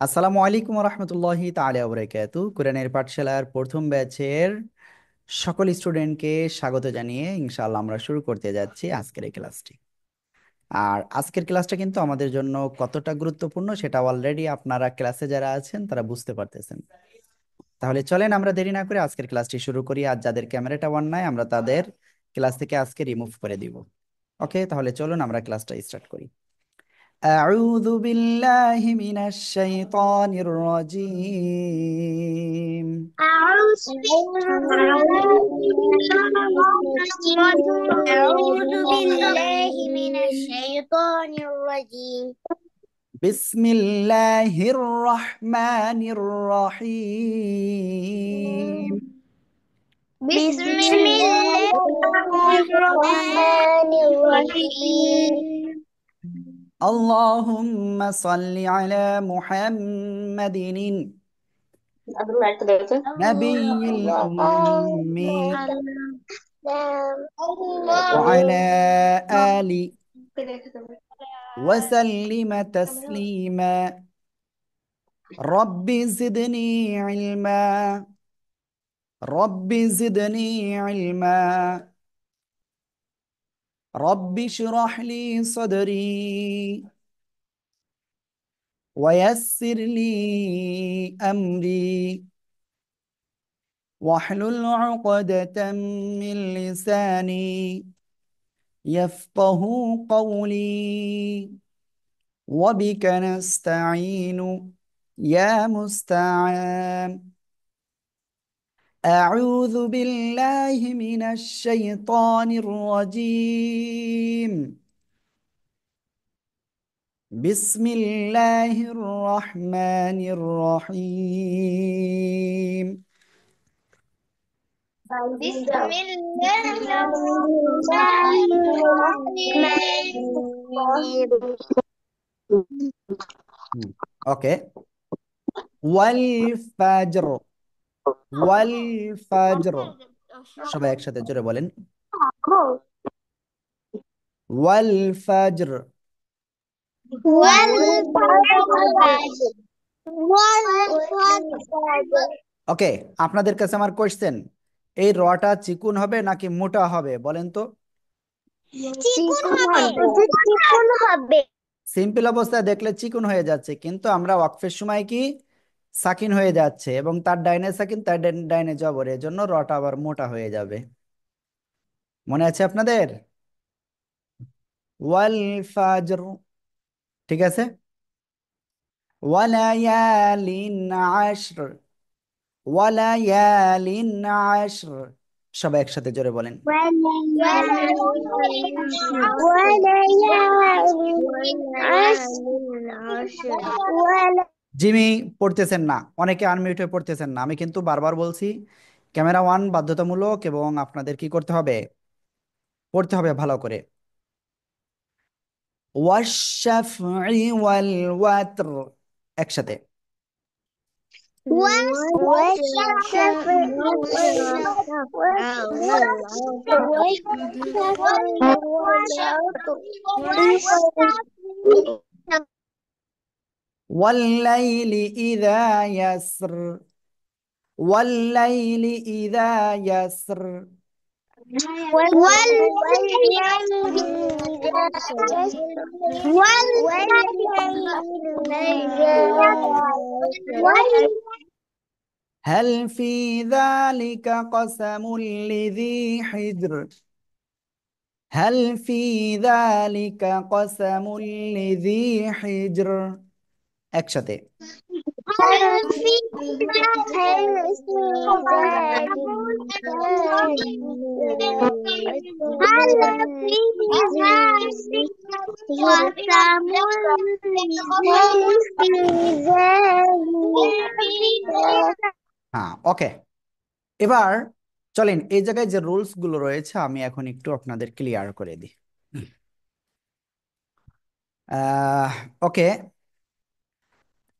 আসসালামু আলাইকুম রহমতুল্লাহি তাআলা ওয়া বারাকাতু। কোরআনের পাঠশালার প্রথম ব্যাচের সকল স্টুডেন্টকে স্বাগত জানিয়ে ইনশাআল্লাহ আমরা শুরু করতে যাচ্ছি আজকের এই ক্লাসটি। আর আজকের ক্লাসটা কিন্তু আমাদের জন্য কতটা গুরুত্বপূর্ণ সেটা অলরেডি আপনারা ক্লাসে যারা আছেন তারা বুঝতে পারতেছেন। তাহলে চলেন আমরা দেরি না করে আজকের ক্লাসটি শুরু করি। আর যাদের ক্যামেরাটা অন নাই আমরা তাদের ক্লাস থেকে আজকে রিমুভ করে দিব। ওকে, তাহলে চলুন আমরা ক্লাসটা স্টার্ট করি। أعوذ بالله من الشيطان الرجيم. أعوذ بالله من الشيطان الرجيم. بسم الله الرحمن الرحيم. بسم الله الرحمن الرحيم. اللهم صل على محمد نبي الأمي وعلى آله وسلم تسليما. رب زدني علما. رب زدني علما. رب اشرح لي صدري ويسر لي أمري واحلل عقدة من لساني يفقه قولي. وبك نستعين يا مستعان. أعوذ بالله من الشيطان الرجيم. بسم الله الرحمن الرحيم. بسم الله الرحمن الرحيم. ওকে, ওয়াল ওয়াল ফাজর, সবাই একসাথে জোরে বলেন ওয়াল ফাজর। ওকে, আপনাদের কাছে আমার কোশ্চেন, এই রটা চিকুন হবে নাকি মোটা হবে বলেন তো? চিকন হবে। সিম্পল অবস্থায় দেখলে চিকুন হয়ে যাচ্ছে, কিন্তু আমরা ওয়াকফের সময় কি সাকিন হয়ে যাচ্ছে এবং তার ডাইনে সাকিন তার ডাইনে জবর, এজন্য রটা আবার মোটা হয়ে যাবে। মনে আছে আপনাদের? ওয়াল ফাজর, ঠিক আছে। ওয়ালায়ালিন আশর, ওয়ালায়ালিন আশর, সবাই একসাথে জোরে বলেন। জিমি পড়তেছেন না, অনেকে আনমিউট হয়ে পড়তেছেন না, আমি কিন্তু বারবার বলছি ক্যামেরা ওয়ান বাধ্যতামূলক এবং আপনাদের কি করতে হবে, পড়তে হবে ভালো করে। ওয়াশাফঈ ওয়াল ওয়াতর, একসাথে। ওয়াল্লাইলি ইযা ইয়াসর, ওয়াল্লাইলি ইযা ইয়াসর। هل في ذلك قسم لذي حجر؟ هل في ذلك قسم لذي حجر؟ একসাথে। হ্যাঁ, ওকে। এবার চলেন এই জায়গায় যে রুলস গুলো রয়েছে আমি এখন একটু আপনাদের ক্লিয়ার করে দিই। ওকে,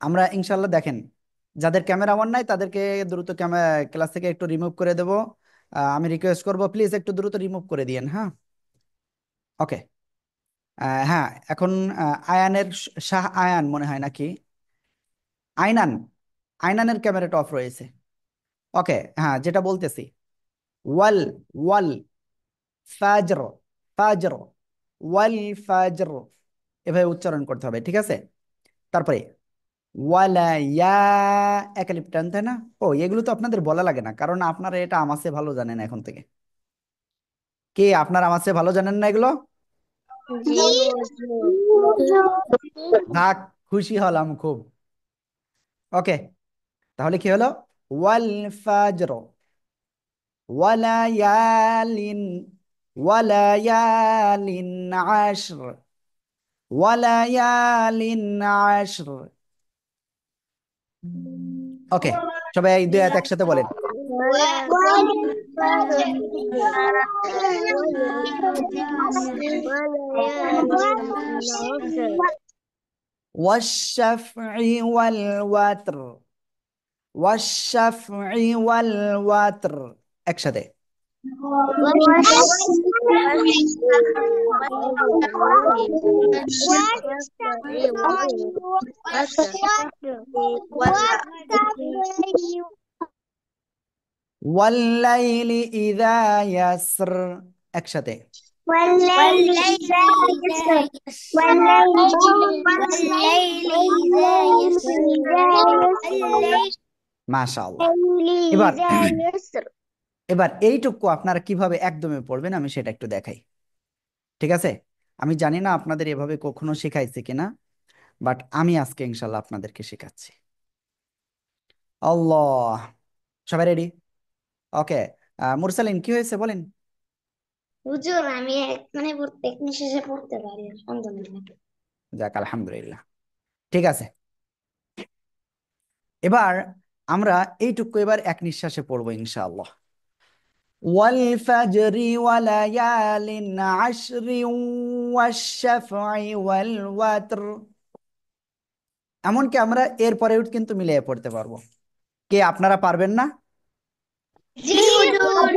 আমরা ইনশাল্লাহ দেখেন, যাদের ক্যামেরা অন নাই তাদেরকে দ্রুত ক্লাস থেকে একটু রিমুভ করে দেব। আমি রিকোয়েস্ট করব প্লিজ একটু দ্রুত রিমুভ করে দিয়েন, হ্যাঁ। ওকে, হ্যাঁ, এখন আয়ানের শাহ আয়ান মনে হয় নাকি? আইনান, আইনানের ক্যামেরাটা অফ রয়েছে। ওকে, হ্যাঁ, যেটা বলতেছি, ওয়াল, ওয়াল ফাজর, ফাজর, ওয়াল ফাজর, এভাবে উচ্চারণ করতে হবে, ঠিক আছে? তারপরে ওয়ালা ইয়া, একালিপ টান, তাই না? ও, এগুলো তো আপনাদের বলা লাগে না, কারণ আপনারা এটা আমার চেয়ে ভালো জানেন এখন থেকে। কি আপনারা আমার চেয়ে ভালো জানেন না এগুলো? জি। যাক, খুশি হলাম খুব। ওকে, তাহলে কি হলো? ওয়াল ফাজর, ওয়ালায়ালিন, ওয়ালায়ালিন আশর, ওয়ালায়ালিন আশর। ওকে, সবাই এই দুই আয়াত একসাথে বলেন। والشفع والوتر، والشفع والوتر একসাথে। والليل إذا يسر একসাথে। والليل إذا يسر والليل إذا يسر والليل মাশাআল্লাহ। এবার إذا يسر এবার এইটুকু আপনারা কিভাবে একদমে পড়বেন আমি সেটা একটু দেখাই, ঠিক আছে? আমি জানি না আপনাদের এভাবে কখনো শেখাইছে কিনা, বাট আমি আজকে ইনশাল্লাহ আপনাদেরকে শেখাচ্ছি। আল্লাহ, সবাই রেডি? ওকে, মুরসালিন কি হয়েছে বলেন। হুজুর আমি মানে প্রত্যেক নিঃশ্বাসে পড়তে পারি আলহামদুলিল্লাহ। যাক, আলহামদুলিল্লাহ, ঠিক আছে। এবার আমরা এইটুকু এবার এক নিঃশ্বাসে পড়বো ইনশাআল্লাহ। ওয়াল ফাজরি ওয়ালায়ালিন আশরি ওয়াশ-শাফঈ ওয়াল ওয়াতর। এমনকি আমরা এর পরেও কিন্তু মিলিয়ে পড়তে পারবো। কে আপনারা পারবেন না? জি হুজুর।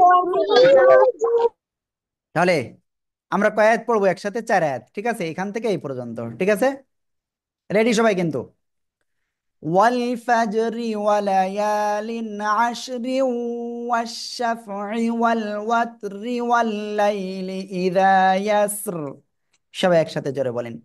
তাহলে আমরা কয় আয়াত পড়বো একসাথে? 4 আয়াত, ঠিক আছে, এখান থেকে এই পর্যন্ত, ঠিক আছে? রেডি সবাই কিন্তু? ওয়াল ফাজরি ওয়ালায়ালিন আশরি ওয়াশ-শাফঈ ওয়াল ওয়াতরি ওয়াল লাইলি ইযা ইয়াসর। সবাই একসাথে জোরে বলেন।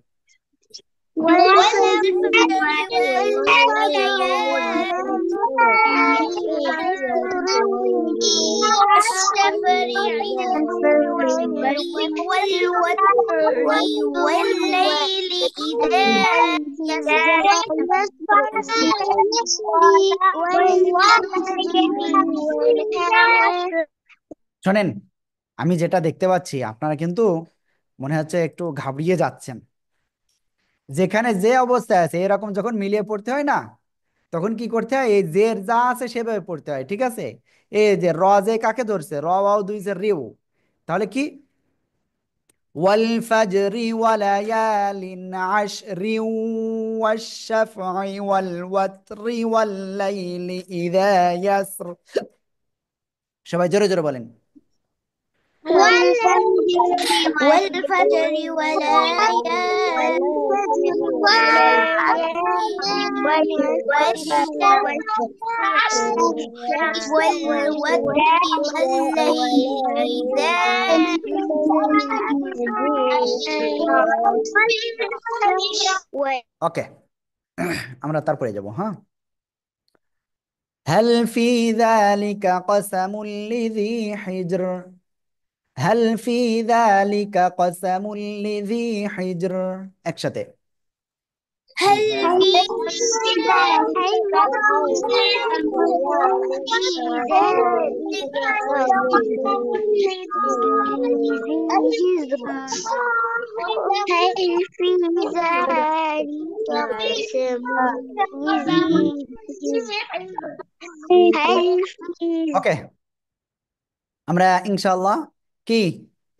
والليل إذا يسر শোনেন, আমি যেটা দেখতে পাচ্ছি আপনারা কিন্তু মনে হচ্ছে একটু ঘাবড়িয়ে যাচ্ছেন। যেখানে যে অবস্থায় আছে এরকম যখন মিলিয়ে পড়তে হয় না, তখন কি করতে হয়? এই জের যা আছে সেভাবে পড়তে হয়, ঠিক আছে? এই যে র, যে কাকে ধরছে? র ওয়াও দুই যে রিউ। তাহলে কি? ওয়াল ফাজরি ওয়ালায়ালিন আশরি ওয়াশ-শাফঈ ওয়াল ওয়াতরি ওয়াল লাইলি ইযা ইয়াসর। সবাই জোরে জোরে বলেন। والفجر وليال والوتر والليل إذا ওকে, আমরা তারপরে যাব, হ্যাঁ। هل في ذلك قسم لذي حجر، هل في ذلك قسم لذي حجر একসাথে। هل في ذلك هل في ذلك قسم هل في ওকে, আমরা ইনশাআল্লাহ কি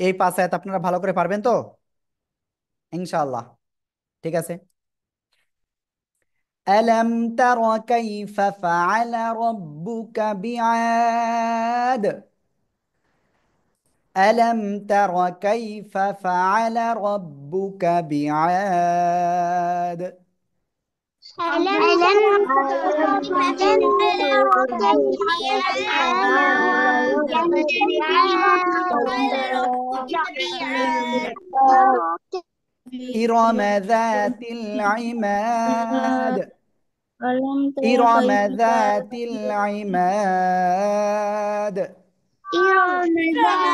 এই 5 আয়াত আপনারা ভালো করে পারবেন তো? ইনশাআল্লাহ, ঠিক আছে। ألم تر كيف فعل ربك بعاد، ألم تر كيف فعل ربك بعاد। ألم ألم تر كيف فعل ربك بعاد إرم ذات العماد. ألم تر إرم كيف ذات العماد. إرم ذات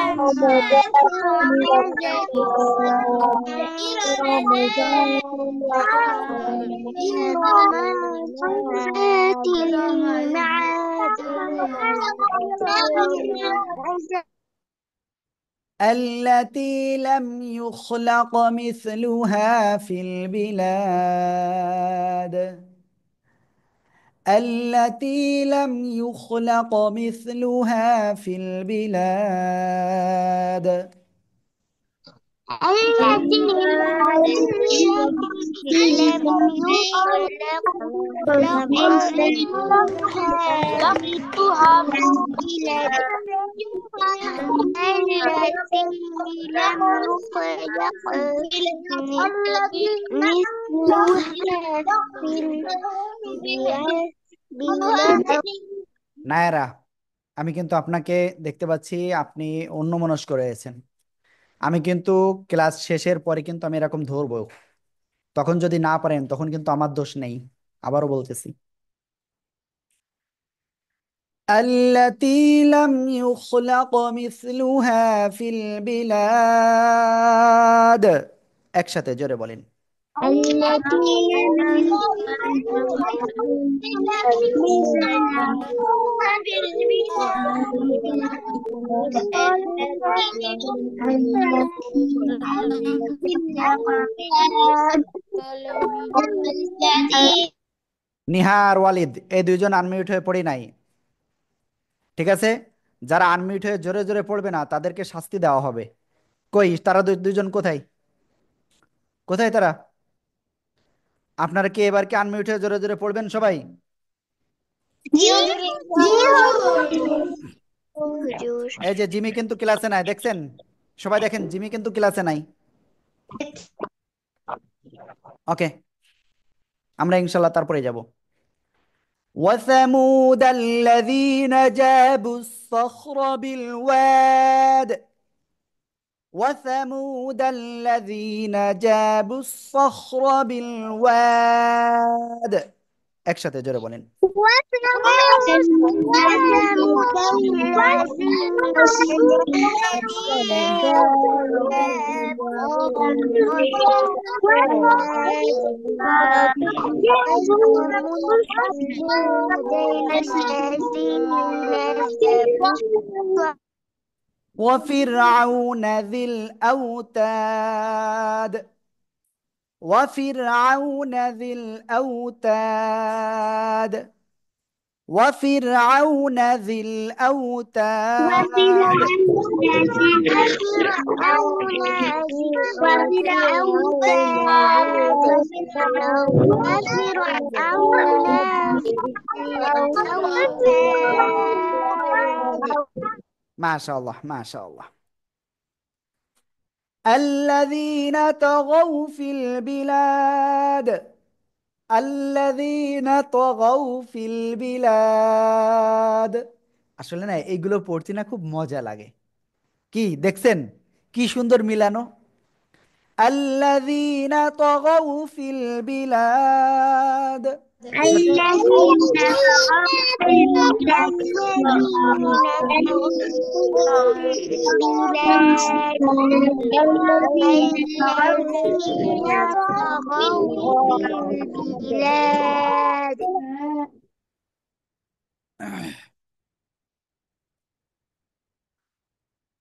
العماد التي لم يخلق مثلها في البلاد. التي لم يخلق مثلها في البلاد. التي لم يخلق مثلها في البلاد التي لم يخلق مثلها في البلاد নায়রা, আমি কিন্তু আপনাকে দেখতে পাচ্ছি আপনি অন্যমনস্ক রয়েছেন। আমি কিন্তু ক্লাস শেষের পরে কিন্তু আমি এরকম ধরবো, তখন যদি না পারেন তখন কিন্তু আমার দোষ নেই। আবারও বলতেছি, التي لم يخلق مثلها في البلاد। একসাথে জোরে বলেন। التي لم নিহার ওয়ালিদ, এই দুইজন আনমিউট হয়ে পড়ি নাই, ঠিক আছে? যারা আনমিউট হয়ে জোরে জোরে পড়বে না তাদেরকে শাস্তি দেওয়া হবে। কই তারা দুইজন কোথায়? কোথায় তারা? আপনারা কি এবার কি আনমিউট হয়ে জোরে জোরে পড়বেন সবাই? হুজুর এই যে জিমি কিন্তু ক্লাসে নাই, দেখছেন? সবাই দেখেন, জিমি কিন্তু ক্লাসে নাই। ওকে, আমরা ইনশাল্লাহ তারপরে যাব। وثمود الذين جابوا الصخر بالواد. وثمود الذين جابوا الصخر بالواد। একসাথে জোরে বলেন। وفرعون ذي الأوتاد. وفرعون ذي الأوتاد. وفرعون ذي الأوتاد. ما شاء الله ما شاء الله. الذين طغوا في البلاد. الذين طغوا في البلاد। আসলে না এগুলো পড়তে না খুব মজা লাগে। কি দেখছেন, কি সুন্দর মিলানো। الذين طغوا في البلاد. এবার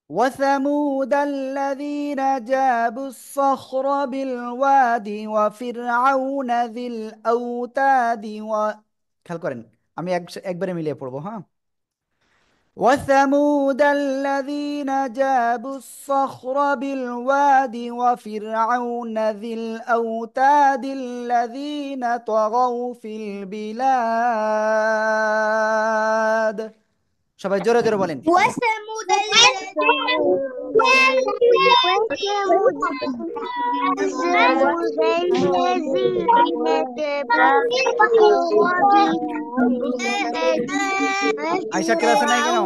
وثمود الذين جابوا الصخر بالواد وفرعون ذي الأوتاد খেয়াল করেন, আমি একবারে মিলিয়ে পড়বো, হ্যাঁ। وثمود الذين جابوا الصخر بالواد وفرعون ذي الأوتاد الذين طغوا في البلاد। সবাই জোরে জোরে বলেন। আয়শা ক্লাসে নাই কেন?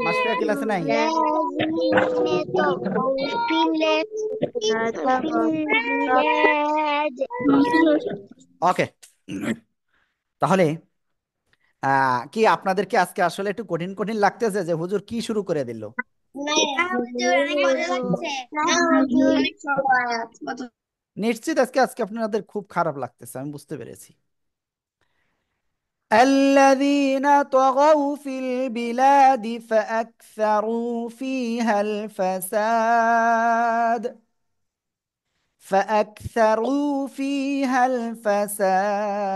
মাসফিয়া ক্লাসে নাই? ওকে, তাহলে কি আপনাদেরকে আজকে আসলে একটু কঠিন কঠিন লাগতেছে যে হুজুর কি শুরু করে দিল? নিশ্চিত আজকে আজকে আপনাদের খুব খারাপ লাগতেছে, আমি বুঝতে পেরেছি। الذين طغوا في البلاد فأكثروا فيها الفساد، فأكثروا فيها الفساد.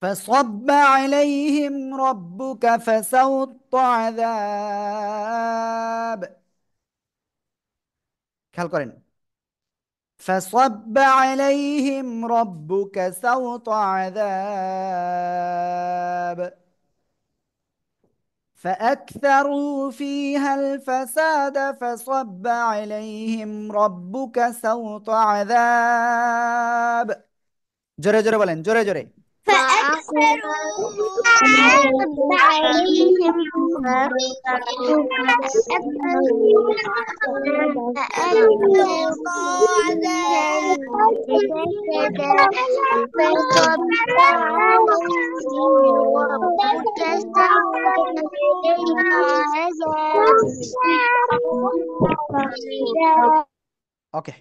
فصب عليهم ربك فسوط عذاب. খেয়াল করেন, فصب عليهم ربك سوط عذاب فأكثروا فيها الفساد فصب عليهم ربك سوط عذاب. জোরে জোরে বলেন, জোরে জোরে। ওকে,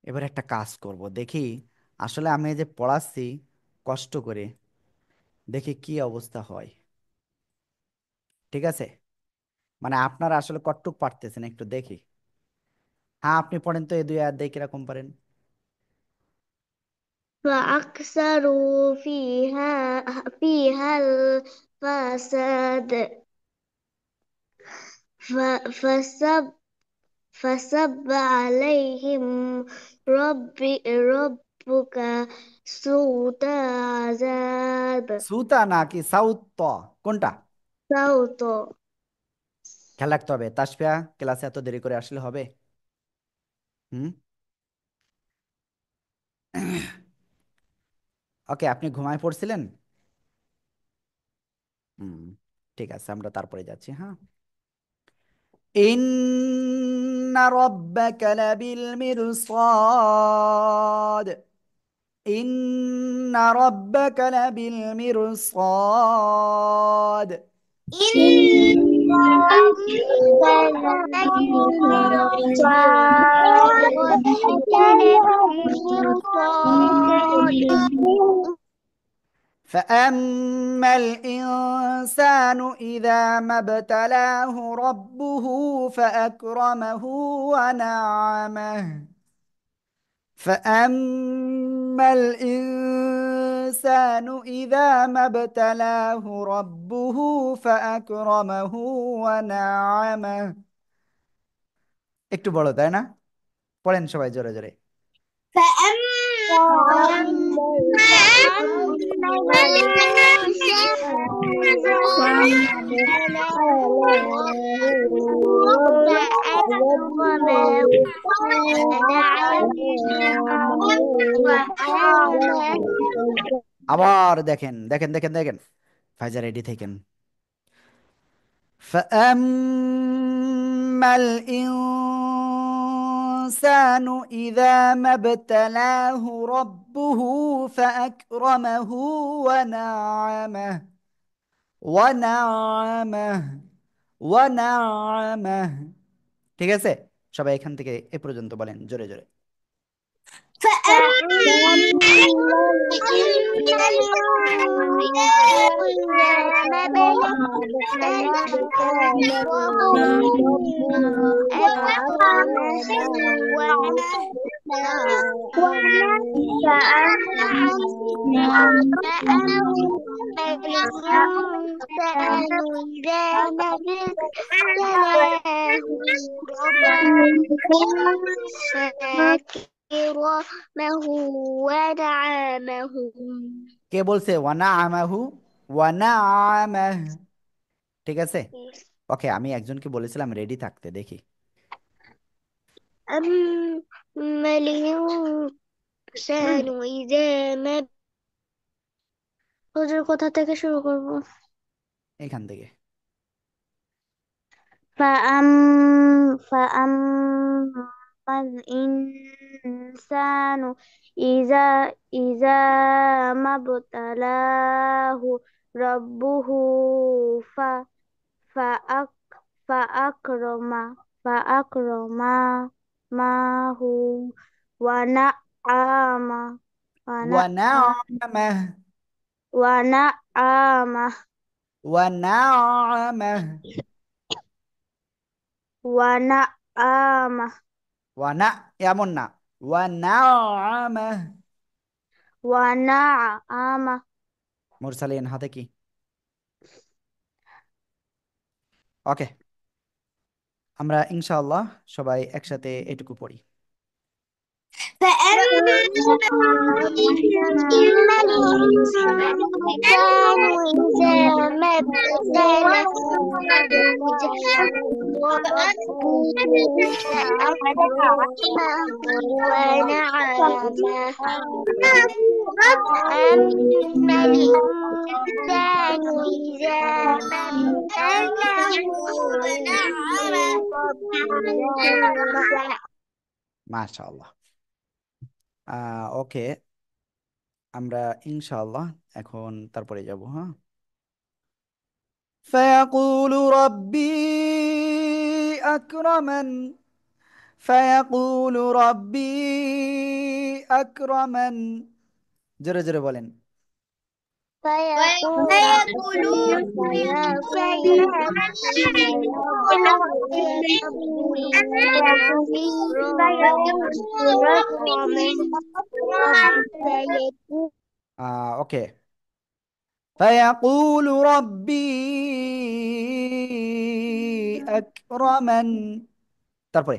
এবার একটা কাজ করব, দেখি আসলে আমি এই যে পড়াচ্ছি কষ্ট করে, দেখি কি অবস্থা হয়। ঠিক আছে, মানে আপনারা আসলে কতটুক পারতেছেন একটু দেখি। হ্যাঁ, আপনি পড়েন তো এই দুই আয়াত দেখি কিরকম পারেন। فأكثروا فيها الفساد فسب عليهم ربك سوط عذاب সুতা নাকি সাউথ ত, কোনটা? سوط খেয়াল রাখতে হবে, তাসফিয়া ক্লাসে এত দেরি করে আসলে হবে? হুম। ওকে, আপনি ঘুমায় পড়ছিলেন? হুম, ঠিক আছে, আমরা তারপরে যাচ্ছি। হ্যাঁ, ইন্না রাব্বাকা লাবিল মিরসাদ, ইন্না রাব্বাকা লাবিল মিরসাদ। إن ربك لبالمرصاد فأما الإنسان إذا ما ابتلاه ربه فأكرمه ونعمه، فأما الإنسان إذا ما ابتلاه ربه فأكرمه ونعمه। একটু বড় তাই না? পড়েন সবাই জোরে জোরে। فأما الإنسان إذا ابتلاه ربه فأكرمه ونعمه আবার দেখেন দেখেন দেখেন দেখেন, ফাইজা রেডি থাকেন। فأما الإنسان إذا ما ابتلاه ربه فأكرمه ونعمه، ونعمه، ونعمه। ঠিক আছে, সবাই এখান থেকে এ পর্যন্ত বলেন জোরে জোরে। فأما الإنسان إذا ما ابتلاه ربه فأكرمه ونعمه فأما الإنسان إذا ما ابتلاه فأكرمه ونعمه. কে বলছে ওয়ানা আমাহু? ওয়ানা আমাহ। ঠিক আছে। ওকে, আমি একজনকে বলেছিলাম রেডি থাকতে, দেখি। أما الإنسان إذا ما হুজুর কোথা থেকে শুরু করব? এখান থেকে। فأما الإنسان إذا ما ابتلاه ربه ف فأك فأكرم فأكرمه ونعم ونعم ওয়ানা আমাহ। ونعمه ওয়ানা আমাহ। ونعمه ওয়ানা, এমন না। ওয়ানা আমাহ। ونعمه মুরসালিন হাতে কি? ওকে, আমরা ইনশাআল্লাহ সবাই একসাথে এটুকু পড়ি। فأما الإنسان إذا ما ابتلاه ربه فأكرمه ونعمه. أما الإنسان إذا ما ابتلاه ربه মাশাআল্লাহ। ওকে, আমরা ইনশাআল্লাহ এখন তারপরে যাব, হ্যাঁ। فيقول ربي أكرمن. فيقول ربي أكرمن. জোরে জোরে বলেন। فيقولون ওকে। فيقول ربي أكرمن। তারপরে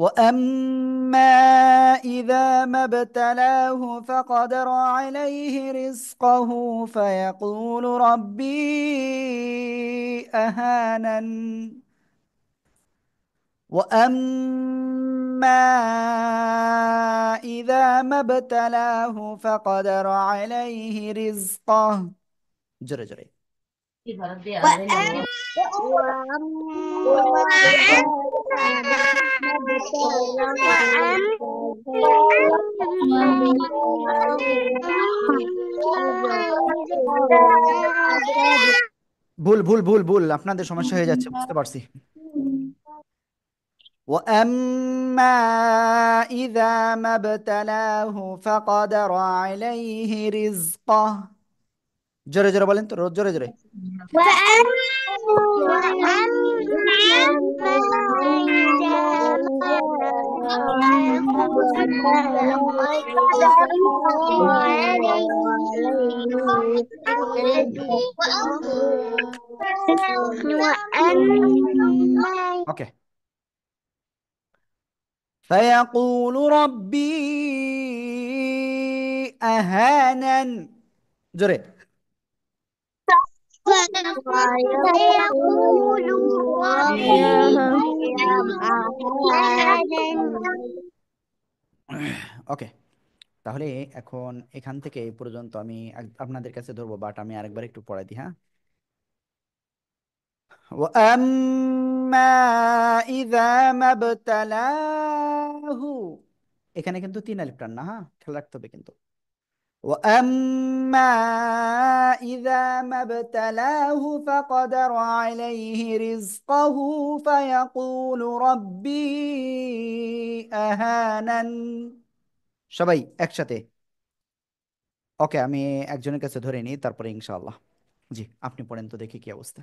وأما إذا ما ابتلاه فقدر عليه رزقه فيقول ربي أهانن. وأما إذا ما ابتلاه فقدر عليه رزقه. جري جري. وأما ভুল ভুল ভুল ভুল, আপনাদের সমস্যা হয়ে যাচ্ছে, বুঝতে পারছি। وأما إذا ما ابتلاه فقدر عليه رزقه. জোরে জোরে বলেন তো, জোরে জোরে। ওকে। فيقول ربي أهانن. জোরে। فيقول ربي أهانن ওকে, তাহলে এখন এখান থেকে এই পর্যন্ত আমি আপনাদের কাছে ধরবো, বাট আমি আরেকবার একটু পড়াই দিই, হ্যাঁ। وأما إذا ما ابتلاه। এখানে কিন্তু তিন আলিফ টান না, হ্যাঁ, খেয়াল রাখতে হবে কিন্তু। وأما إذا ما ابتلاه فقدر عليه رزقه فيقول ربي أهانن। সবাই একসাথে। ওকে, আমি একজনের কাছে ধরে নিই, তারপরে ইনশাআল্লাহ। জি, আপনি পড়েন তো, দেখি কি অবস্থা।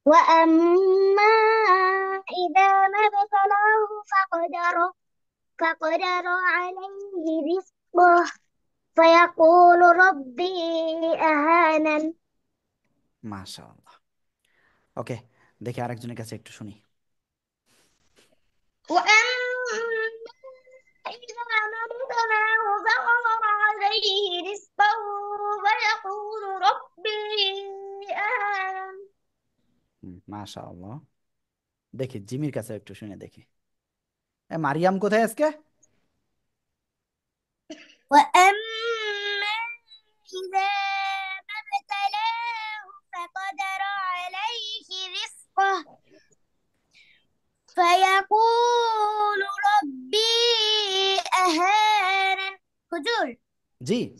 وأما إذا ما ابتلاه فقدر عليه رزقه فيقول ربي أهانن মাশাআল্লাহ। ওকে, দেখি আরেকজনের কাছে একটু শুনি। وأما إذا ما ابتلاه فقدر عليه رزقه فيقول ربي أهانن মাশাআল্লাহ। দেখি জিমির কাছে একটু শুনে দেখি। মারিয়াম কোথায় আজকে? وأما إذا ما ابتلاه فقدر عليه رزقه فيقول ربي أهانن হুজুর জি,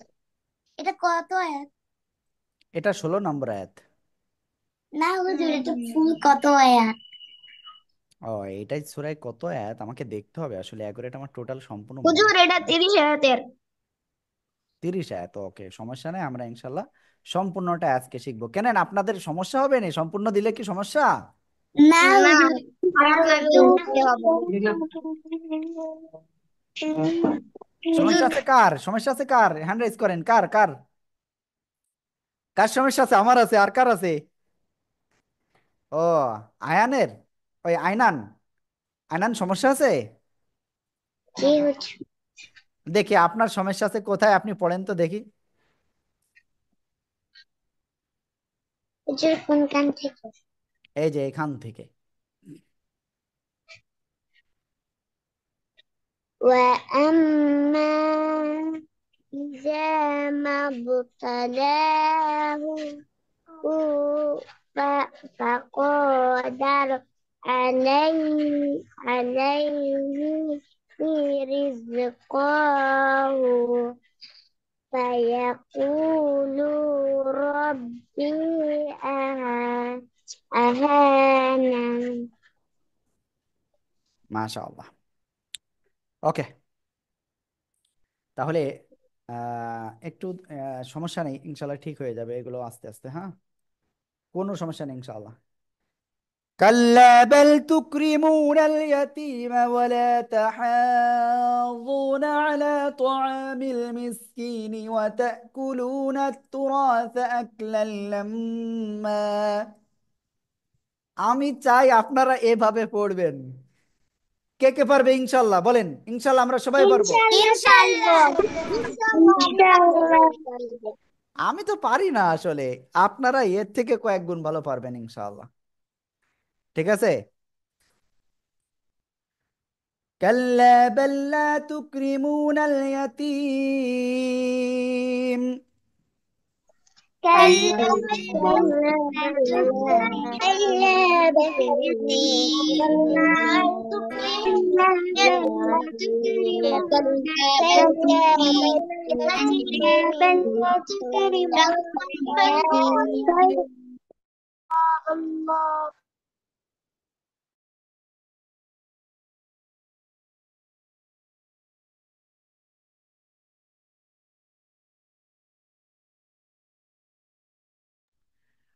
এটা কত আয়াত? এটা 16 নম্বর আয়াত। না হুজুর, এটা ফুল কত আয়াত? ও, এটাই সূরায় কত আয়াত আমাকে দেখতে হবে আসলে, একবারে এটা আমার টোটাল সম্পূর্ণ মনে হুজুর নেই। এটা 30 আয়াতের। 30 আয়াত, ওকে সমস্যা নেই, আমরা ইনশাল্লাহ সম্পূর্ণটা আজকে শিখবো। কেন, আপনাদের সমস্যা হবে না সম্পূর্ণ দিলে? কি সমস্যা? না না হুজুর, আরো আগে উঠতে হবে। সমস্যা হুজুর আছে কার? সমস্যা আছে কার? হ্যান্ড রাইজ করেন, কার কার কার সমস্যা আছে? আমার আছে, আর কার আছে? ও, আয়ানের, ওই আইনান, আইনান সমস্যা আছে। কি হচ্ছে? দেখি আপনার সমস্যা আছে কোথায়, আপনি পড়েন তো দেখি। হুজুর কোন কান থেকে? এই যে এখান থেকে। وأما إذا ما ابتلاه ف- فقدر عليه رزقه فيقول ربي أهانن মাশাআল্লাহ। ওকে, তাহলে একটু সমস্যা নেই, ইনশাল্লাহ ঠিক হয়ে যাবে এগুলো আস্তে আস্তে, হ্যাঁ, কোনো সমস্যা নেই ইনশাআল্লাহ। كلا بل تكرمون اليتيم ولا تحاضون على طعام المسكين وتأكلون التراث أكلا لما। আমি চাই আপনারা এভাবে পড়বেন। কে কে পারবে ইনশাল্লাহ বলেন? ইনশাল্লাহ আমরা সবাই পারবো। ইনশাআল্লাহ ইনশাআল্লাহ আমি তো পারি না আসলে, আপনারা এর থেকে কয়েক গুণ ভালো পারবেন ইনশাআল্লাহ। ঠিক আছে। كلا بل لا تكرمون اليتيم. كلا كلا بل لا تكرمون الله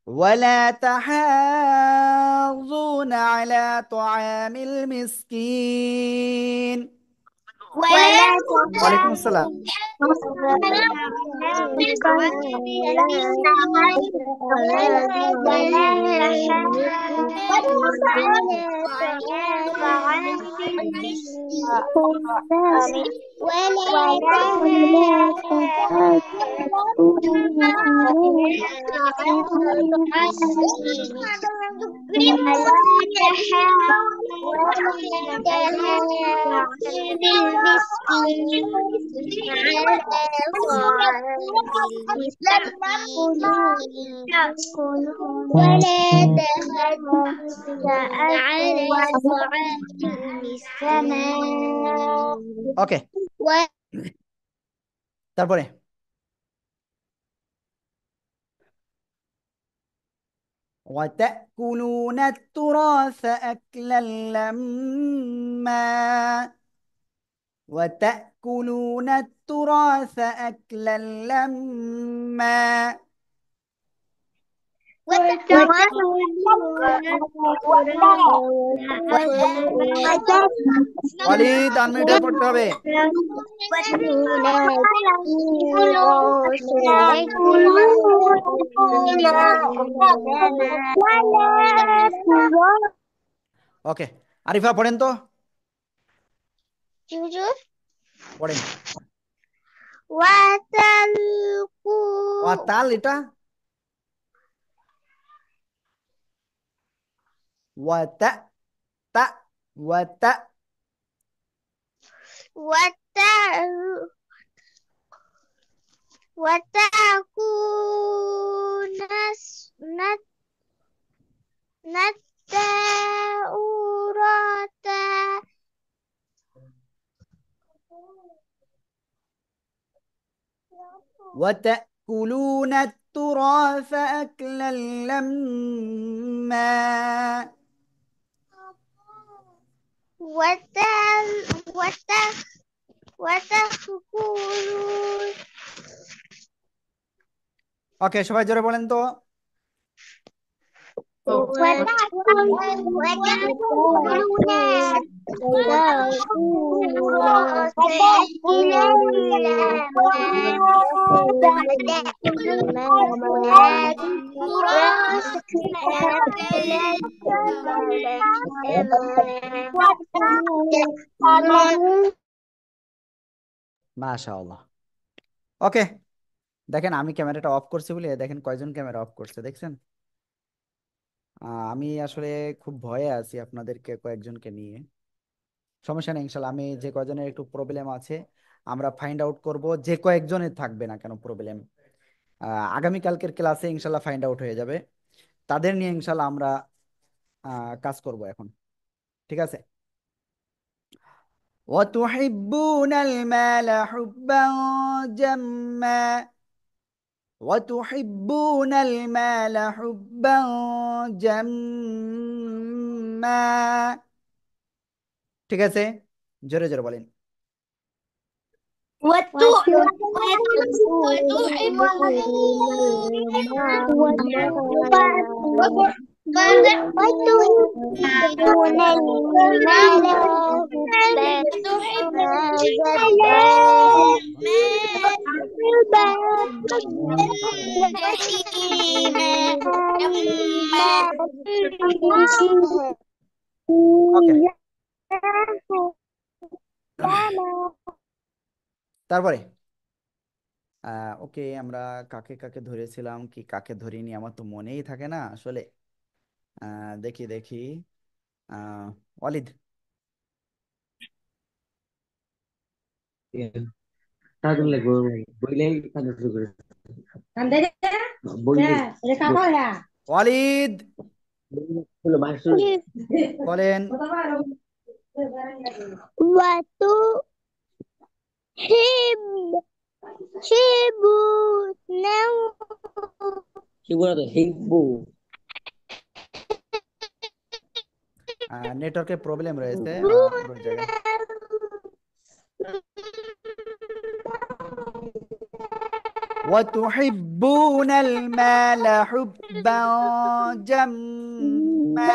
ولا تحاضون على طعام المسكين. ولا ওয়ালাইকুম আসসালাম। ولا ولا تحدث على طعام المسكين ওকে, তারপরে وتأكلون التراث أكلا لما. وتأكلون التراث أكلا لما. ওয়ালিদ আনমিউটেড পড়তে হবে। ওকে, আরিফা পড়েন তো, পড়েন। ওয়াতাল, এটা ওয়াতা, তা, ওয়াতা। وتأكلون التراث أكلا لما. ওকে, সবাই জোরে বলেন তো। মাশাআল্লাহ। ওকে, দেখেন আমি ক্যামেরাটা অফ করছি বলে দেখেন কয়জন ক্যামেরা অফ করছে, দেখছেন? আমি আসলে খুব ভয়ে আছি আপনাদেরকে কয়েকজনকে নিয়ে। সমস্যা নেই, ইনশাল্লাহ আমি যে কয়জনের একটু প্রবলেম আছে আমরা ফাইন্ড আউট করব, যে কয়েকজনের থাকবে না কেন প্রবলেম আগামীকালকের ক্লাসে ইনশাল্লাহ ফাইন্ড আউট হয়ে যাবে। তাদের নিয়ে ইনশাল্লাহ আমরা কাজ করব এখন, ঠিক আছে? وتحبون المال حبا جما. وتحبون المال حبا جما. ঠিক আছে, জোরে জোরে বলেন। ওকে, তারপরে ওকে, আমরা কাকে কাকে ধরেছিলাম কি কাকে ধরিনি আমার তো মনেই থাকে না আসলে। দেখি দেখি, ওয়ালিদ। তাদের লাগবে বইলেই কাজ শুরু করে বইলেই ওয়ালিদ হলো মাসুর বলেন। কি বলা তো হিব্বু নেটওয়ার্কের প্রবলেম রয়েছে পুরো জায়গায়। وتحبون المال حبا جما.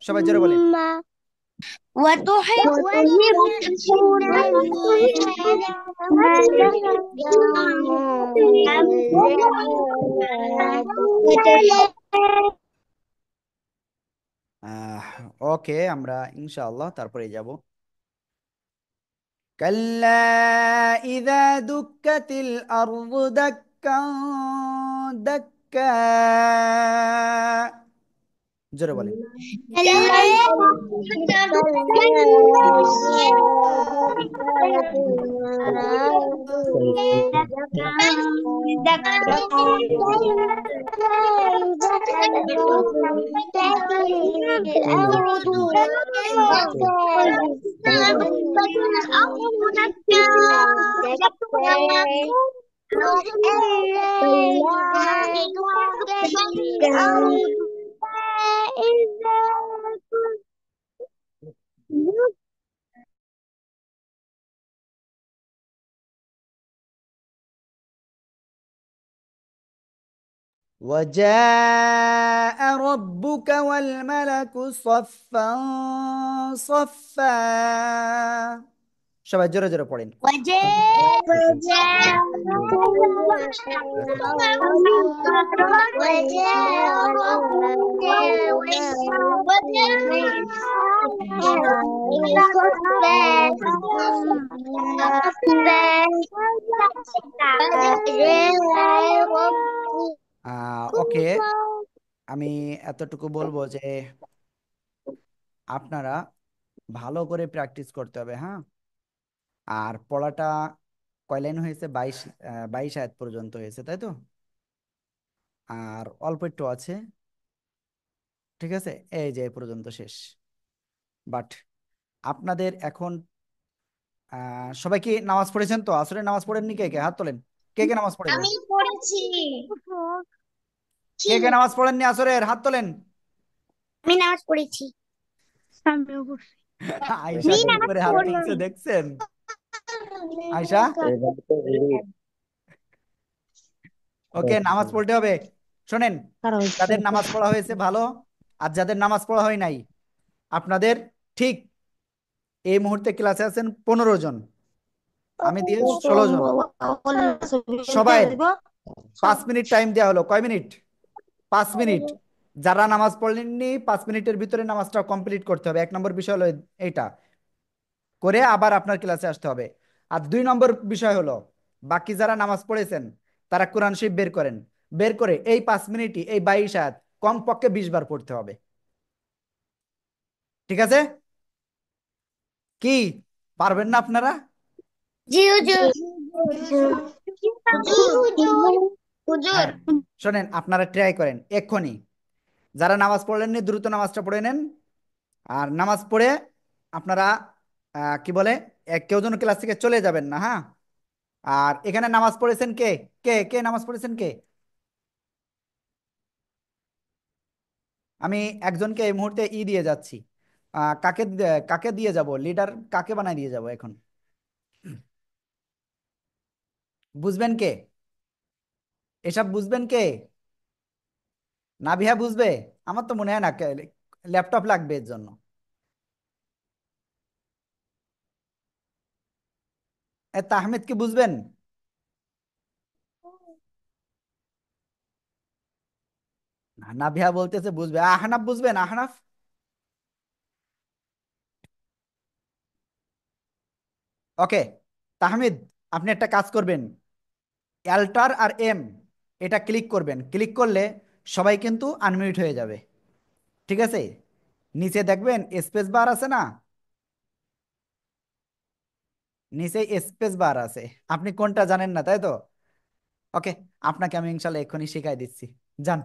সবাই জোরে বলেন। ওকে, আমরা ইনশাআল্লাহ তারপরে যাব। كلا إذا دكت الأرض دكا دكا. জোরে বলেন। وجاء ربك والملك صفا صفا সবাই জোরে জোরে পড়েন وجاء ربك ওকে আমি এতটুকু বলবো যে আপনারা ভালো করে প্র্যাকটিস করতে হবে, হ্যাঁ। আর পড়াটা কয় লাইন হয়েছে? 22 আয়াত পর্যন্ত হয়েছে, তাই তো? আর অল্প একটু আছে, ঠিক আছে। এই যে এই পর্যন্ত শেষ। বাট আপনাদের এখন সবাই কি নামাজ পড়েছেন? তো আসরের নামাজ পড়েননি? কে কে হাত তোলেন। কে কে নামাজ পড়েননি? আমি পড়েছি। কে কে নামাজ পড়েননি আসরের? হাত তোলেন। আমি নামাজ পড়েছি। আয়শা কি করে হাত তুলছে দেখছেন? আয়শা, ওকে নামাজ পড়তে হবে। শোনেন, যাদের নামাজ পড়া হয়েছে ভালো, আর যাদের নামাজ পড়া হয় নাই, আপনাদের ঠিক এই মুহূর্তে ক্লাসে আছেন 15 জন, আমি দিয়ে 16 জন। সবাই 5 মিনিট টাইম দেওয়া হলো। কয় মিনিট? 5 মিনিট। যারা নামাজ পড়লেননি 5 মিনিটের ভিতরে নামাজটা কমপ্লিট করতে হবে। 1 নম্বর বিষয় হলো এইটা, করে আবার আপনার ক্লাসে আসতে হবে। আর 2 নম্বর বিষয় হলো, বাকি যারা নামাজ পড়েছেন তারা কোরআন শরীফ বের করেন। বের করে এই 5 মিনিটই এই 22 আয়াত কমপক্ষে 20 বার পড়তে হবে, ঠিক আছে? কি পারবেন না আপনারা? জি হুজুর। জি হুজুর। হুজুর। হ্যাঁ, শোনেন, আপনারা ট্রাই করেন এক্ষুনি। যারা নামাজ পড়লেননি দ্রুত নামাজটা পড়ে নেন। আর নামাজ পড়ে আপনারা কি বলে কেউ যেন ক্লাস থেকে চলে যাবেন না, হ্যাঁ। আর এখানে নামাজ পড়েছেন কে? কে কে নামাজ পড়েছেন কে? আমি একজনকে এই মুহূর্তে দিয়ে যাচ্ছি। কাকে দিয়ে যাব? লিডার কাকে বানাই দিয়ে যাব এখন? বুঝবেন কে? এসব বুঝবেন কে? নাভিয়া বুঝবে? আমার তো মনে হয় না, ল্যাপটপ লাগবে এর জন্য। তাহমিদ কি বুঝবেন? না, নাভিয়া বলতেছে বুঝবে। আহনাফ বুঝবেন? আহনাফ? ওকে, তাহমিদ, আপনি একটা কাজ করবেন। অ্যাল্টার আর এম, এটা ক্লিক করবেন। ক্লিক করলে সবাই কিন্তু আনমিউট হয়ে যাবে, ঠিক আছে? নিচে দেখবেন স্পেস বার আছে না? নিচে স্পেস বার আছে। আপনি কোনটা জানেন না, তাই তো? ওকে, আপনাকে আমি ইনশাল্লাহ এক্ষুনি শিখাই দিচ্ছি। যান।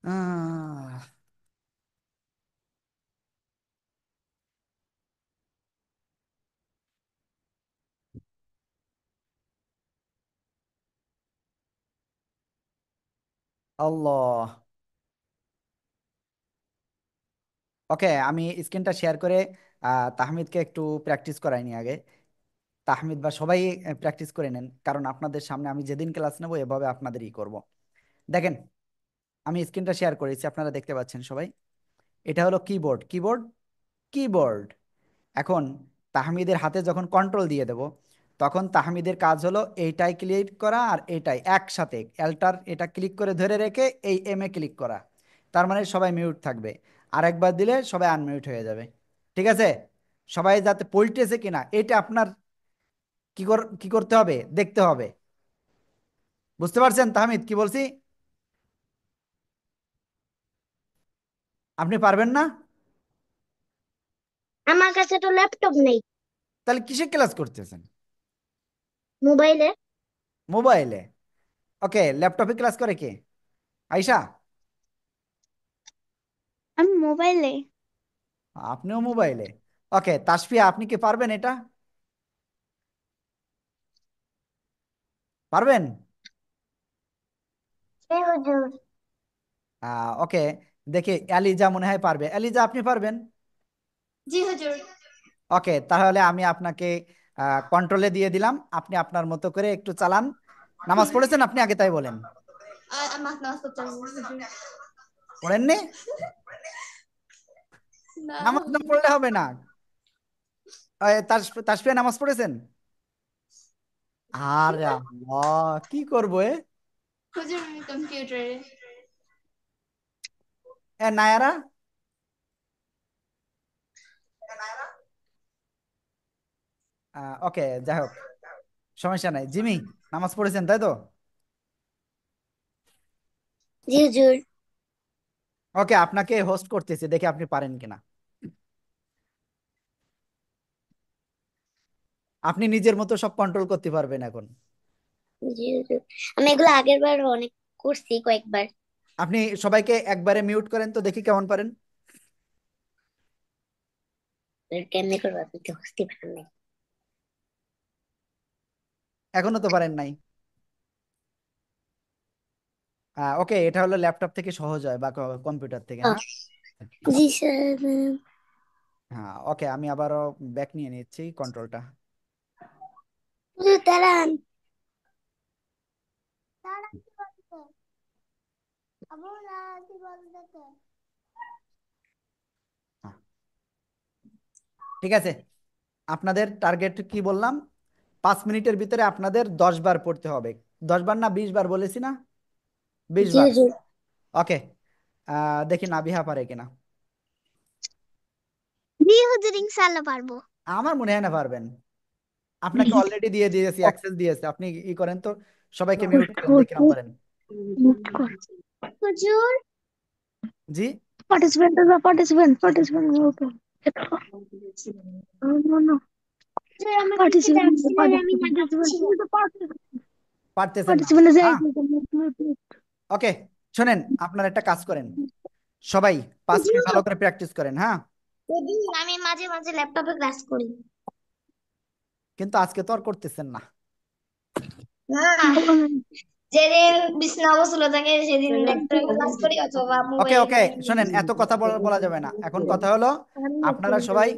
আহ, আল্লাহ। ওকে, আমি স্ক্রিনটা শেয়ার করে তাহমিদকে একটু প্র্যাকটিস করাইনি আগে। তাহমিদ বা সবাই প্র্যাকটিস করে নেন, কারণ আপনাদের সামনে আমি যেদিন ক্লাস নেবো এভাবে আপনাদেরই করব। দেখেন, আমি স্ক্রিনটা শেয়ার করেছি, আপনারা দেখতে পাচ্ছেন সবাই। এটা হলো কিবোর্ড। Keyboard, keyboard. এখন তাহমিদের হাতে যখন কন্ট্রোল দিয়ে দেব, তখন তাহমিদের কাজ হলো এইটাই ক্লিক করা আর এইটাই একসাথে অ্যাল্টার এটা ক্লিক করে ধরে রেখে এই এম এ ক্লিক করা। তার মানে সবাই মিউট থাকবে। আর একবার দিলে সবাই আনমিউট হয়ে যাবে, ঠিক আছে? সবাই যাতে পল্টেছে কিনা এটা আপনার কি করতে হবে, দেখতে হবে। বুঝতে পারছেন তাহমিদ কি বলছি? আপনি পারবেন না? আমার কাছে তো ল্যাপটপ নেই। তাহলে কিসে ক্লাস করতেছেন? মোবাইলে। মোবাইলে? ওকে, ল্যাপটপে ক্লাস করে কে? আয়শা? আমি মোবাইলে। আপনিও মোবাইলে? ওকে, তাসফিয়া আপনি কি পারবেন এটা? পারবেন? জি হুজুর। ওকে, দেখে এলিজা মনে হয় পারবে। এলিজা আপনি পারবেন? জি হুজুর। ওকে, তাহলে আমি আপনাকে কন্ট্রোলে দিয়ে দিলাম, আপনি আপনার মতো করে একটু চালান। নামাজ পড়েছেন আপনি আগে তাই বলেন। আমার নামাজ পড়তে হবে হুজুর। পড়েননি? না নামাজ না হুজুর। পড়লে হবে না। তাসফিয়া নামাজ পড়েছেন? আরে আল্লাহ, কি করবো এ? হুজুর আমি কম্পিউটারে। নায়ারা? ওকে, যাই হোক, সমস্যা নাই। জিমি নামাজ পড়েছেন তাই তো? জি হুজুর। ওকে, আপনাকে হোস্ট করতেছি, দেখে আপনি পারেন কিনা। আপনি নিজের মতো সব কন্ট্রোল করতে পারবেন এখন। জি হুজুর। আমি এগুলো আগের বার অনেক করছি কয়েকবার। আপনি সবাইকে একবারে মিউট করেন তো দেখি কেমন পারেন। কেমনে করবো, আপনি তো বুঝতে পারেন নাই। এখনো তো পারেন নাই। ওকে, এটা হলো ল্যাপটপ থেকে সহজ হয় বা কম্পিউটার থেকে, ও, হ্যাঁ। জি স্যার। হ্যাঁ, ওকে, আমি আবারও ব্যাক নিয়ে নিচ্ছি কন্ট্রোলটা। হুজুর দাঁড়ান। দাঁড়ান, কি বলতে? আবু না, কি বলতে? ঠিক আছে, আপনাদের টার্গেট কি বললাম? 5 মিনিটের ভিতরে আপনাদের 10 বার পড়তে হবে। 10 বার না 20 বার বলেছি না? বিশ জি বার হুজুর। ওকে, দেখি নাবিহা পারে কিনা। জি হুজুর, ইনশাআল্লাহ পারবো। আমার মনে হয় না পারবেন। আপনাকে অলরেডি দিয়ে দিয়েছি, অ্যাক্সেস দিয়েছি, আপনি ই করেন তো, সবাইকে মিউট করেন, দেখি না পারেন। হুজুর, জি। participant group. No, no. Sir আমার কিছু ডাকছিল আর আমি না ডাকছি। পারতেছেন না? পার্টিসিপেন্ট যাই। হ্যাঁ, ওকে, শোনেন, আপনারা একটা কাজ করেন, সবাই 5 মিনিট ভালো করে প্র্যাকটিস করেন, হ্যাঁ। আমি মাঝে মাঝে ল্যাপটপে ক্লাস করি। কিন্তু আজকে তো আর করতেছেন না। না, যেদিন বিছানা অবসর থাকে সেদিন ল্যাপটপে ক্লাস করি অথবা ওকে মোবাইলে ওকে, শোনেন, এত কথা বলা যাবে না এখন। কথা হলো, আপনারা সবাই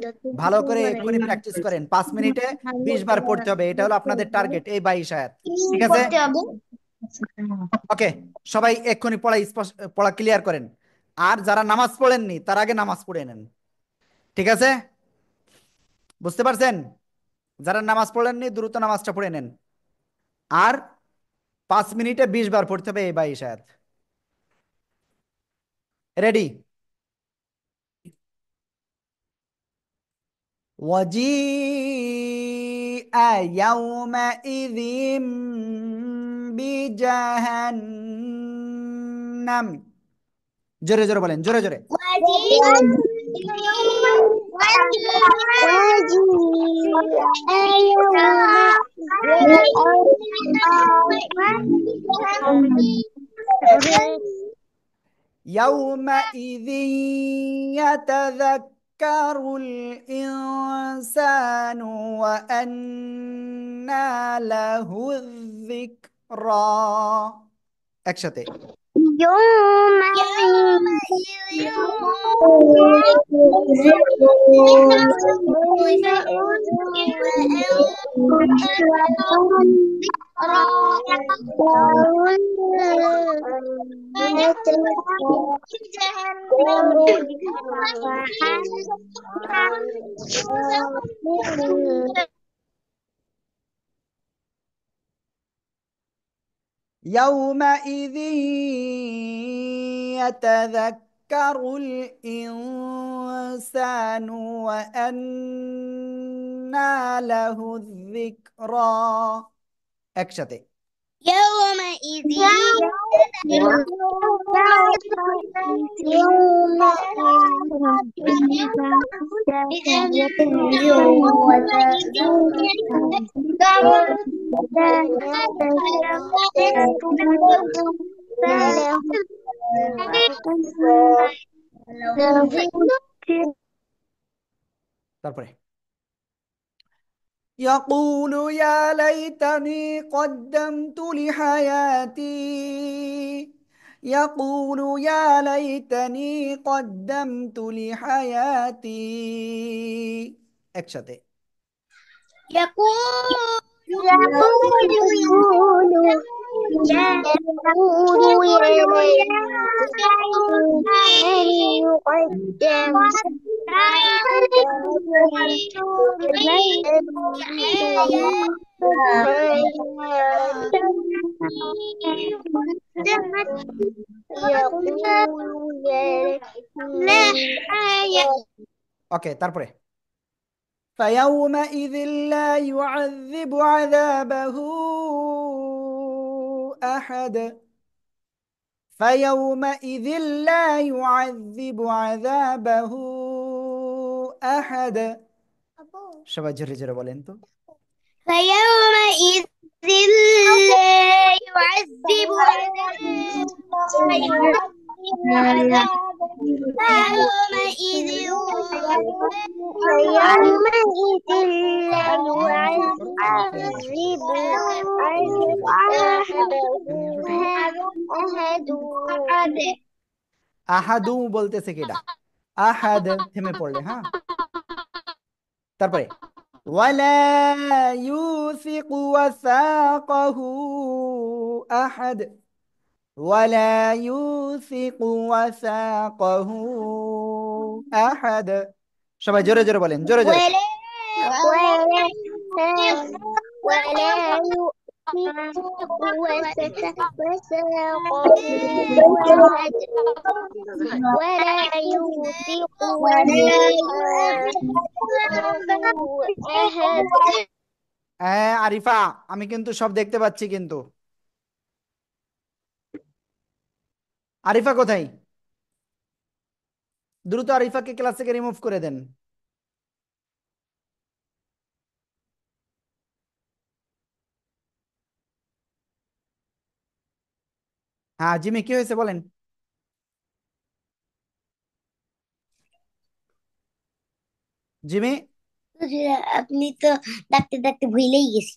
ভালো করে এক্ষুনি প্র্যাকটিস করেন, 5 মিনিটে 20 বার পড়তে হবে, এটা হলো আপনাদের টার্গেট, এই 22 আয়াত। ঠিক আছে? করতে হবে। ওকে, সবাই এক্ষুনি পড়া পড়া ক্লিয়ার করেন। আর যারা নামাজ পড়েননি তার আগে নামাজ পড়ে নেন। ঠিক আছে? বুঝতে পারছেন? যারা নামাজ পড়েননি দ্রুত নামাজটা পড়ে নেন। আর 5 মিনিটে 20 বার পড়তে হবে এই 22 আয়াত। রেডি? وجيء يومئذ بجهنم। জোরে জোরে বলেন, জোরে জোরে। يومئذ يتذكر الإنسان وأنى له الذكرى। একসাথে। يومئذ يتذكر الإنسان وأنى له الذكرى। একসাথে। يومئذ তারপরে يقول يا ليتني قدمت لحياتي. يقول يا ليتني قدمت لحياتي। একসাথে। يقول يقول يا ليتني قدمت يقول يا ليتني ওকে, তারপরে فيومئذ لا يعذب عذابه أحد. فيومئذ لا يعذب عذابه أحد. সবাই জোরে জোরে বলেন তো। فيومئذ لا يعذب عذابه فيومئذ لا يعذب عذابه আহাদু বলতেছে কেডা? আহাদ থেমে পড়লে, হ্যাঁ। তারপরে ওয়ালা ইউসিকু ওয়াসাকাহু আহাদ। ওয়ালা ইউসিকু ওয়াসাকাহু আহাদ। সবাই জোরে জোরে বলেন, জোরে জোরে। ولا ولا ولا يؤثق وثاقه أحد ولا يوثق وثاقه أحد হ্যাঁ আরিফা, আমি কিন্তু সব দেখতে পাচ্ছি কিন্তু। আরিফা কোথায়? দ্রুত আরিফাকে ক্লাস থেকে রিমুভ করে দেন। হ্যাঁ জিমি, কি হয়েছে বলেন। জিমি। আপনি তো ডাকতে ডাকতে ভুলেই গেছি।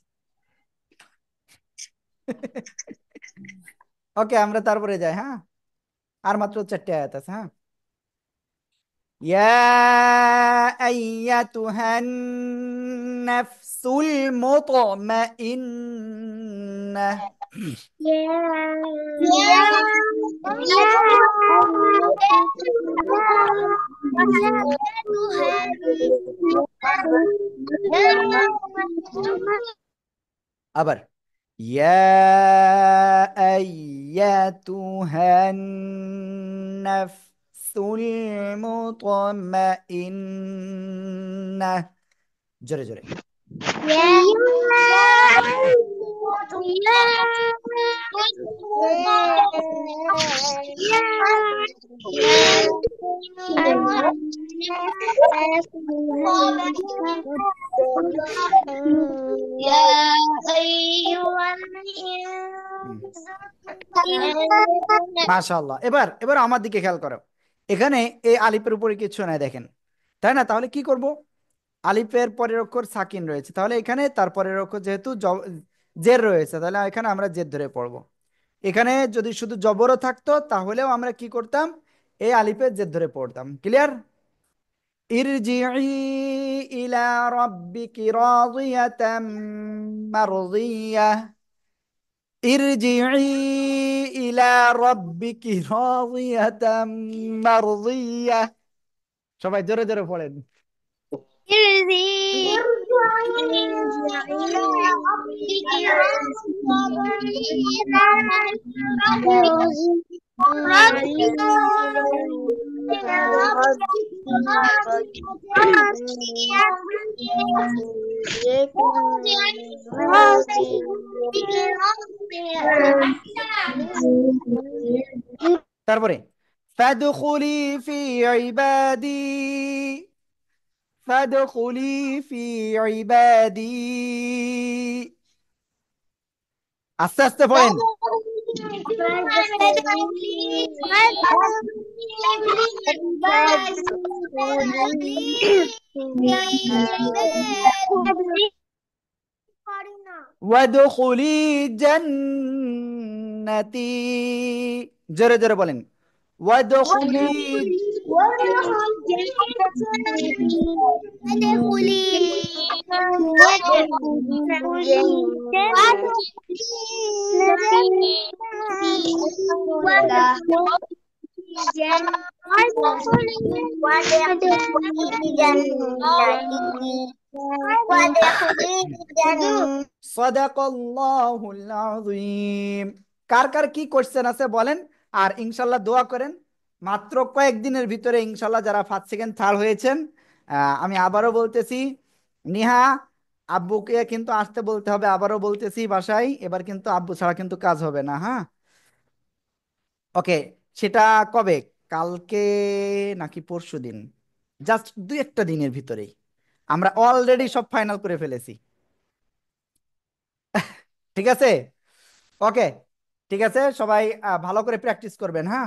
ওকে, আমরা তারপরে যাই, হ্যাঁ। আর মাত্র 4টে আয়াত আছে, হ্যাঁ। ইয়া আইয়াতুহান নাফসুল মুতমাইন্নাহ। يا يا يا আবার ইয়া আইয়াতুহান নাফসুল মুতমাইন্নাহ। জোরে জোরে। মাশাআল্লাহ। এবার এবার আমার দিকে খেয়াল করো। এখানে এই আলিফের উপরে কিছু নাই, দেখেন, তাই না? তাহলে কি করব? আলিফের পরের অক্ষর সাকিন রয়েছে, তাহলে এখানে তার পরের অক্ষর যেহেতু জের রয়েছে, তাহলে এখানে আমরা জের ধরে পড়বো। এখানে যদি শুধু জবরও থাকতো তাহলেও আমরা কি করতাম? এই আলিফের জের ধরে পড়তাম। ক্লিয়ার? ইরজিই ইলা রাব্বিকি রাদিয়াতাম মারদিয়াহ। ইরজিই ইলা রাব্বিকি রাদিয়াতাম মারদিয়াহ। সবাই জোরে জোরে পড়েন। তারপরে ফাদখুলি ফি ইবাদি। ফাদখুলি ফি ইবাদি। আস্তে আস্তে পড়েন। ওয়াদখুলি জান্নাতি। জোরে জোরে বলেন। ওয়াদখুলি وادخلي সাদাকাল্লাহুল আযীম। কার কার কি কোশ্চেন আছে বলেন, আর ইনশাল্লাহ দোয়া করেন। মাত্র কয়েকদিনের ভিতরে ইনশাল্লাহ যারা ফার্স্ট সেকেন্ড থার্ড হয়েছেন, আমি আবারও বলতেছি, নিহা আব্বুকে কিন্তু আসতে বলতে হবে, আবারও বলতেছি বাসায়, এবার কিন্তু আব্বু ছাড়া কিন্তু কাজ হবে না, হ্যাঁ? ওকে, সেটা কবে? কালকে নাকি পরশু দিন? জাস্ট দুই একটা দিনের ভিতরেই আমরা অলরেডি সব ফাইনাল করে ফেলেছি। ঠিক আছে? ওকে, ঠিক আছে, সবাই ভালো করে প্র্যাকটিস করবেন, হ্যাঁ।